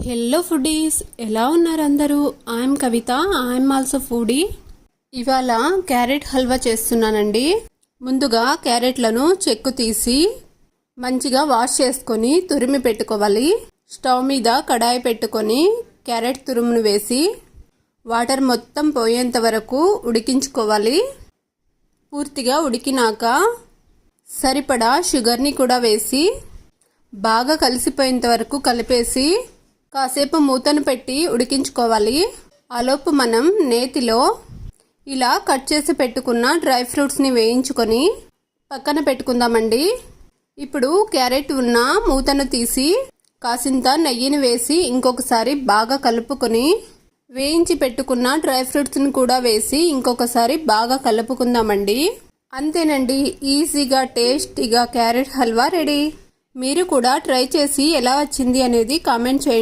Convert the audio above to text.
Hello foodies, ఎలా ఉన్నారు అందరూ? I'm Kavitha, I'm also foodie. ఇవాళ క్యారెట్ హల్వా చేస్తున్నానండి. ముందుగా క్యారెట్లను చెక్కు తీసి మంచిగా వాష్ చేసుకొని తురిమి పెట్టుకోవాలి. స్టవ్ మీద కడాయి పెట్టుకొని క్యారెట్ తురుమును వేసి వాటర్ మొత్తం పోయేంత వరకు ఉడికించుకోవాలి. పూర్తిగా ఉడికినాక సరిపడా షుగర్ని కూడా వేసి బాగా కలిసిపోయేంత వరకు కలిపేసి కాసేపు మూతను పెట్టి ఉడికించుకోవాలి. ఆలోపు మనం నేతిలో ఇలా కట్ చేసి పెట్టుకున్న డ్రై ఫ్రూట్స్ని వేయించుకొని పక్కన పెట్టుకుందామండి. ఇప్పుడు క్యారెట్ ఉన్న మూతను తీసి కాసింత నెయ్యిని వేసి ఇంకొకసారి బాగా కలుపుకొని వేయించి పెట్టుకున్న డ్రై ఫ్రూట్స్ని కూడా వేసి ఇంకొకసారి బాగా కలుపుకుందామండి. అంతేనండి, ఈజీగా టేస్టీగా క్యారెట్ హల్వా రెడీ. మీరు కూడా ట్రై చేసి ఎలా వచ్చింది అనేది కామెంట్ చేయండి.